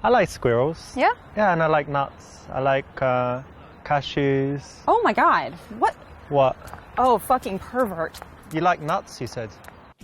I like squirrels. Yeah? Yeah, and I like nuts. I like cashews. Oh my god. What? What? Oh, fucking pervert. You like nuts, you said?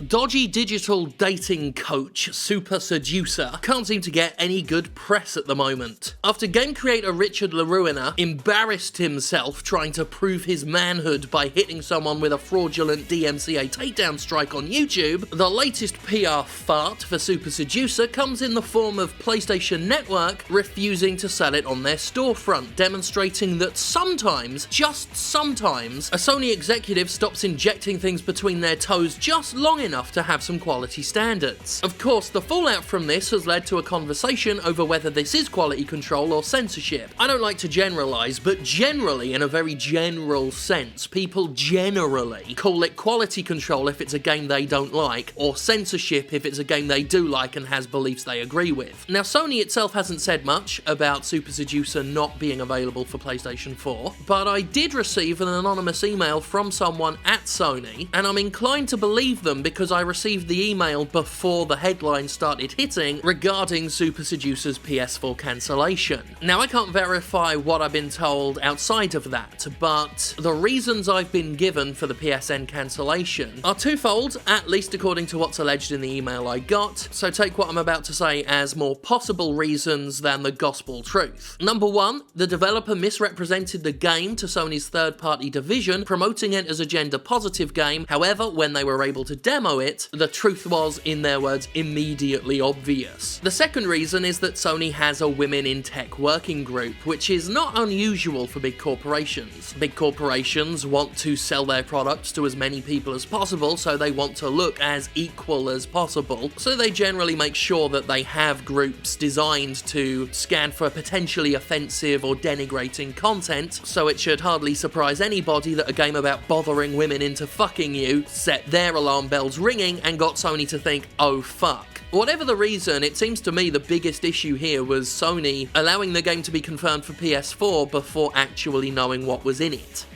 Dodgy digital dating coach Super Seducer can't seem to get any good press at the moment. After game creator Richard LaRuina embarrassed himself trying to prove his manhood by hitting someone with a fraudulent DMCA takedown strike on YouTube, the latest PR fart for Super Seducer comes in the form of PlayStation Network refusing to sell it on their storefront, demonstrating that sometimes, just sometimes, a Sony executive stops injecting things between their toes just long enough to have some quality standards. Of course, the fallout from this has led to a conversation over whether this is quality control or censorship. I don't like to generalise, but generally, in a very general sense, people generally call it quality control if it's a game they don't like, or censorship if it's a game they do like and has beliefs they agree with. Now, Sony itself hasn't said much about Super Seducer not being available for PlayStation 4, but I did receive an anonymous email from someone at Sony, and I'm inclined to believe them because I received the email before the headline started hitting regarding Super Seducer's PS4 cancellation. Now, I can't verify what I've been told outside of that, but the reasons I've been given for the PSN cancellation are twofold, at least according to what's alleged in the email I got, so take what I'm about to say as more possible reasons than the gospel truth. Number one, the developer misrepresented the game to Sony's third-party division, promoting it as a gender-positive game. However, when they were able to demo it, the truth was, in their words, immediately obvious. The second reason is that Sony has a Women in Tech working group, which is not unusual for big corporations. Big corporations want to sell their products to as many people as possible, so they want to look as equal as possible, so they generally make sure that they have groups designed to scan for potentially offensive or denigrating content, so it should hardly surprise anybody that a game about bothering women into fucking you set their alarm bells ringing and got Sony to think, oh fuck. Whatever the reason, it seems to me the biggest issue here was Sony allowing the game to be confirmed for PS4 before actually knowing what was in it.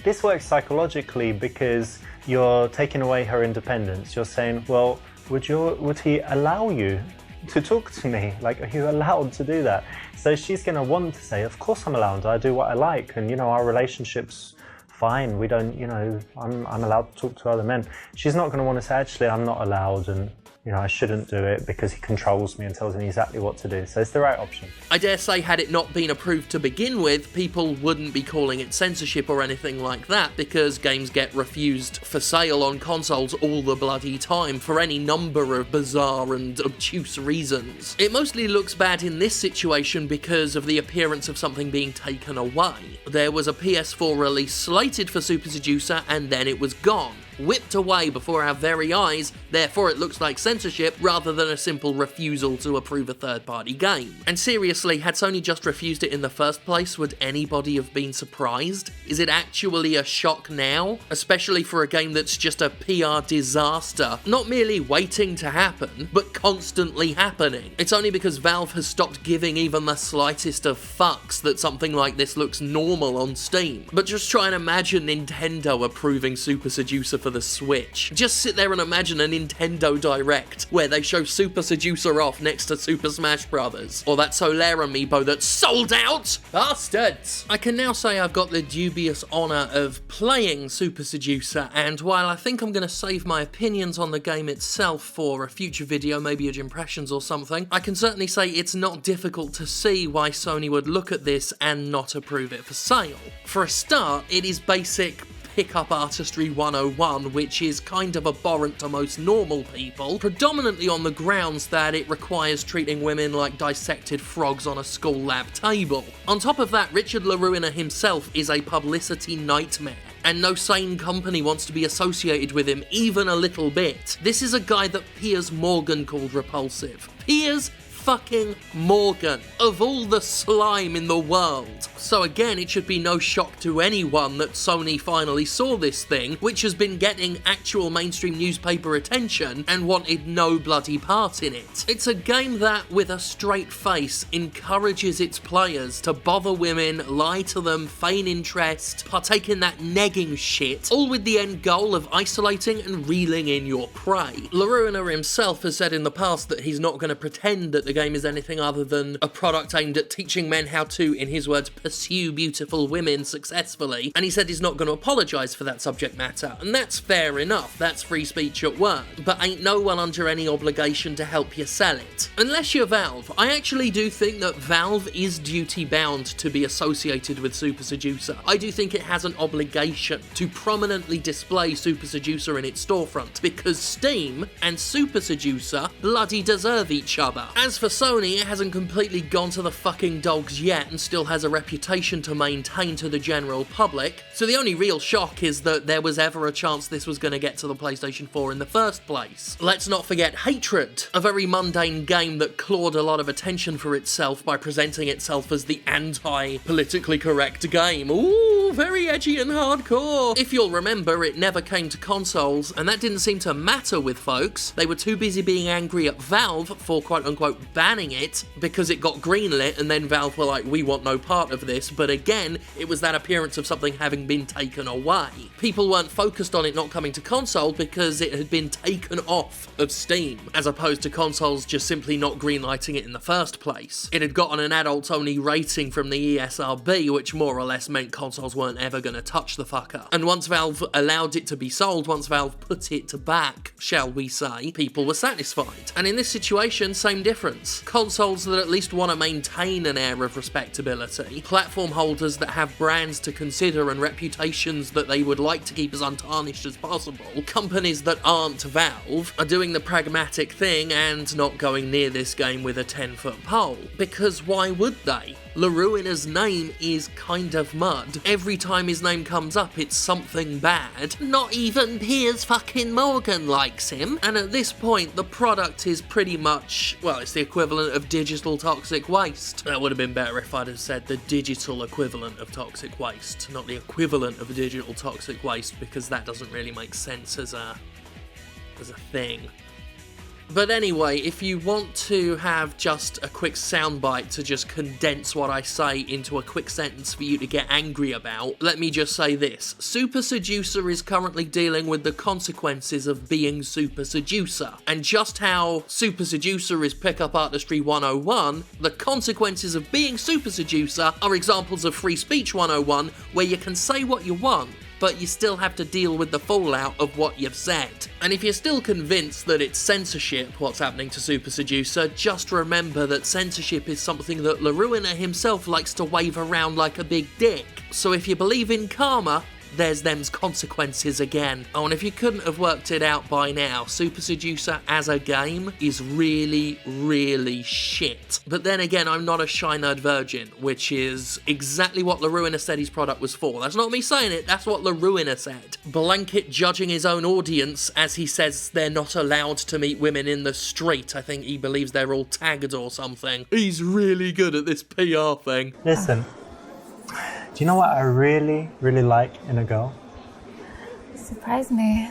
This works psychologically because you're taking away her independence. You're saying, well, would he allow you to talk to me? Like, are you allowed to do that? So she's going to want to say, of course I'm allowed, I do what I like, and our relationship's fine, we don't, I'm allowed to talk to other men. She's not going to want to say, actually, I'm not allowed, and I shouldn't do it because he controls me and tells me exactly what to do. So it's the right option. I dare say, had it not been approved to begin with, people wouldn't be calling it censorship or anything like that, because games get refused for sale on consoles all the bloody time for any number of bizarre and obtuse reasons. It mostly looks bad in this situation because of the appearance of something being taken away. There was a PS4 release slated for Super Seducer, and then it was gone. Whipped away before our very eyes, therefore it looks like censorship rather than a simple refusal to approve a third-party game. And seriously, had Sony just refused it in the first place, would anybody have been surprised? Is it actually a shock now? Especially for a game that's just a PR disaster, not merely waiting to happen, but constantly happening. It's only because Valve has stopped giving even the slightest of fucks that something like this looks normal on Steam. But just try and imagine Nintendo approving Super Seducer for the Switch. Just sit there and imagine a Nintendo Direct where they show Super Seducer off next to Super Smash Bros. Or that Solaire amiibo that's sold out! Bastards! I can now say I've got the dubious honour of playing Super Seducer, and while I think I'm going to save my opinions on the game itself for a future video, maybe of impressions or something, I can certainly say it's not difficult to see why Sony would look at this and not approve it for sale. For a start, it is basic Pickup Artistry 101, which is kind of abhorrent to most normal people, predominantly on the grounds that it requires treating women like dissected frogs on a school lab table. On top of that, Richard LaRuina himself is a publicity nightmare, and no sane company wants to be associated with him even a little bit. This is a guy that Piers Morgan called repulsive. Piers fucking Morgan, of all the slime in the world. So again, it should be no shock to anyone that Sony finally saw this thing, which has been getting actual mainstream newspaper attention, and wanted no bloody part in it. It's a game that, with a straight face, encourages its players to bother women, lie to them, feign interest, partake in that negging shit, all with the end goal of isolating and reeling in your prey. LaRuina himself has said in the past that he's not going to pretend that the game is anything other than a product aimed at teaching men how to, in his words, pursue beautiful women successfully, and he said he's not going to apologise for that subject matter, and that's fair enough, that's free speech at work, but ain't no one under any obligation to help you sell it. Unless you're Valve. I actually do think that Valve is duty-bound to be associated with Super Seducer. I do think it has an obligation to prominently display Super Seducer in its storefront, because Steam and Super Seducer bloody deserve each other. As for Sony, it hasn't completely gone to the fucking dogs yet and still has a reputation to maintain to the general public, so the only real shock is that there was ever a chance this was going to get to the PlayStation 4 in the first place. Let's not forget Hatred, a very mundane game that clawed a lot of attention for itself by presenting itself as the anti-politically correct game. Ooh, very edgy and hardcore. If you'll remember, it never came to consoles, and that didn't seem to matter with folks. They were too busy being angry at Valve for quote-unquote banning it because it got greenlit, and then Valve were like, we want no part of this, but again, it was that appearance of something having been taken away. People weren't focused on it not coming to console because it had been taken off of Steam, as opposed to consoles just simply not greenlighting it in the first place. It had gotten an adults-only rating from the ESRB, which more or less meant consoles weren't ever going to touch the fucker. And once Valve allowed it to be sold, once Valve put it back, shall we say, people were satisfied. And in this situation, same difference. Consoles that at least want to maintain an air of respectability, platform holders that have brands to consider and reputations that they would like to keep as untarnished as possible, companies that aren't Valve are doing the pragmatic thing and not going near this game with a 10-foot pole. Because why would they? LaRuina's name is kind of mud. Every time his name comes up, it's something bad. Not even Piers fucking Morgan likes him. And at this point, the product is pretty much, well, it's the equivalent of digital toxic waste. That would have been better if I'd have said the digital equivalent of toxic waste, not the equivalent of digital toxic waste, because that doesn't really make sense as a thing. But anyway, if you want to have just a quick soundbite to just condense what I say into a quick sentence for you to get angry about, let me just say this. Super Seducer is currently dealing with the consequences of being Super Seducer. And just how Super Seducer is Pickup Artistry 101, the consequences of being Super Seducer are examples of Free Speech 101, where you can say what you want, but you still have to deal with the fallout of what you've said. And if you're still convinced that it's censorship what's happening to Super Seducer, just remember that censorship is something that LaRuina himself likes to wave around like a big dick. So if you believe in karma, there's them's consequences again. Oh, and if you couldn't have worked it out by now, Super Seducer as a game is really, really shit. But then again, I'm not a shy nerd virgin, which is exactly what LaRuina said his product was for. That's not me saying it, that's what LaRuina said. Blanket judging his own audience as he says they're not allowed to meet women in the street. I think he believes they're all tagged or something. He's really good at this PR thing. Listen, do you know what I really, really like in a girl? Surprise me.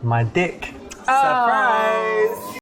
My dick. Oh. Surprise!